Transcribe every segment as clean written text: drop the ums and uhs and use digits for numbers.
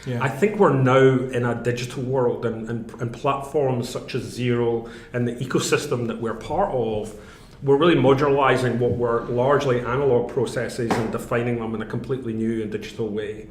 I think we're now in a digital world, and platforms such as Xero and the ecosystem that we're part of, we're really modularizing what were largely analog processes and defining them in a completely new and digital way.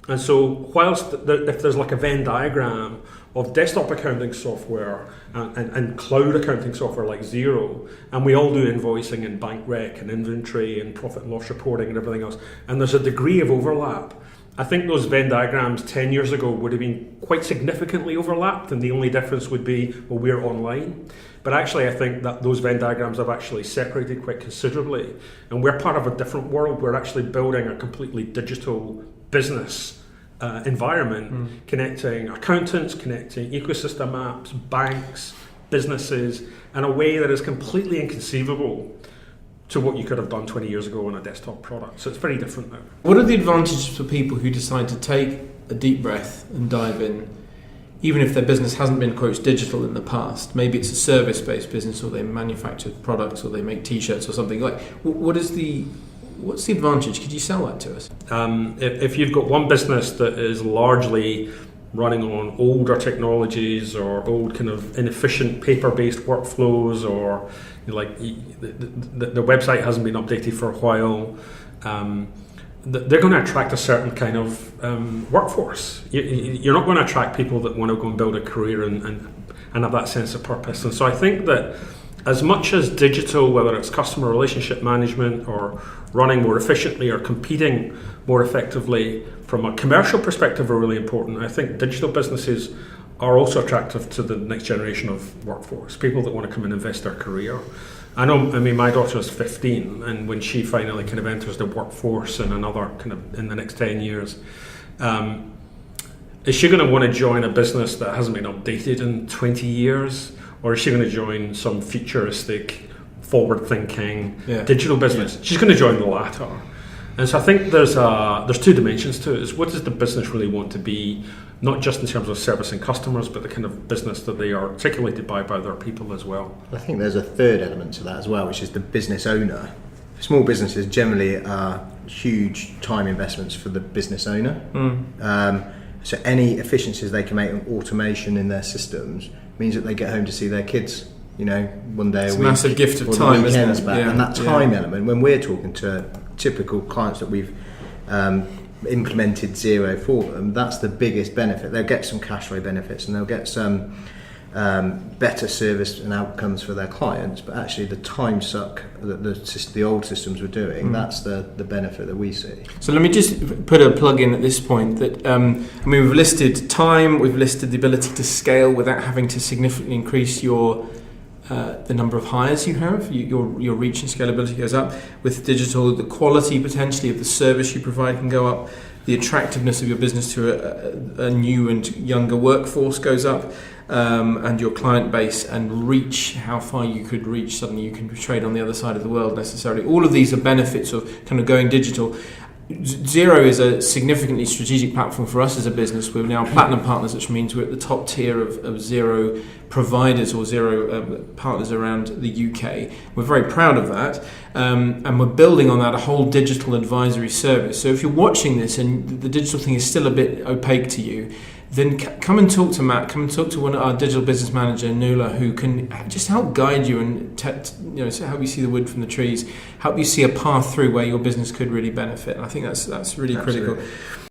And so whilst if there's like a Venn diagram of desktop accounting software and cloud accounting software like Xero, and we all do invoicing and bank rec and inventory and profit and loss reporting and everything else, and there's a degree of overlap, I think those Venn diagrams 10 years ago would have been quite significantly overlapped, and the only difference would be, well, we're online. But actually, I think that those Venn diagrams have actually separated quite considerably, and we're part of a different world. We're actually building a completely digital business environment, connecting accountants, connecting ecosystem apps, banks, businesses, in a way that is completely inconceivable to what you could have done 20 years ago on a desktop product. So it's very different now. What are the advantages for people who decide to take a deep breath and dive in, even if their business hasn't been, quotes, digital in the past? Maybe it's a service-based business, or they manufacture products, or they make T-shirts or something. Like, what's the advantage? Could you sell that to us? If you've got one business that is largely running on older technologies or old kind of inefficient paper-based workflows, or like the website hasn't been updated for a while, they're going to attract a certain kind of workforce. You're not going to attract people that want to go and build a career and have that sense of purpose. And so I think that as much as digital, whether it's customer relationship management or running more efficiently or competing more effectively from a commercial perspective, are really important, I think digital businesses are also attractive to the next generation of workforce, people that want to come and invest their career. I mean, my daughter is 15, and when she finally kind of enters the workforce in another kind of in the next 10 years, is she going to want to join a business that hasn't been updated in 20 years? Or is she going to join some futuristic, forward-thinking digital business? Yeah. She's going to join the latter. And so I think there's two dimensions to it. Is what does the business really want to be, not just in terms of servicing customers, but the kind of business that they are articulated by their people as well. I think there's a third element to that as well, which is the business owner. Small businesses generally are huge time investments for the business owner. So any efficiencies they can make on automation in their systems means that they get home to see their kids, one day a week. It's a massive gift of time, isn't it? Back. Yeah. And that time element, when we're talking to typical clients that we've implemented Xero for them, that's the biggest benefit. They'll get some cash flow benefits, and they'll get some better service and outcomes for their clients, but actually the time suck that the old systems were doing, that's the benefit that we see. So let me just put a plug in at this point that we've listed time, we've listed the ability to scale without having to significantly increase the number of hires you have. Your reach and scalability goes up. With digital, the quality potentially of the service you provide can go up. The attractiveness of your business to a new and younger workforce goes up. And your client base and reach, how far you could reach, suddenly you can trade on the other side of the world necessarily. All of these are benefits of kind of going digital. Xero is a significantly strategic platform for us as a business. We're now platinum partners, which means we're at the top tier of Xero providers or Xero partners around the UK. We're very proud of that, and we're building on that a whole digital advisory service. So if you're watching this and the digital thing is still a bit opaque to you, then come and talk to Matt, come and talk to one of our digital business manager, Nuala, who can just help guide you and help you see the wood from the trees, help you see a path through where your business could really benefit. And I think that's really critical.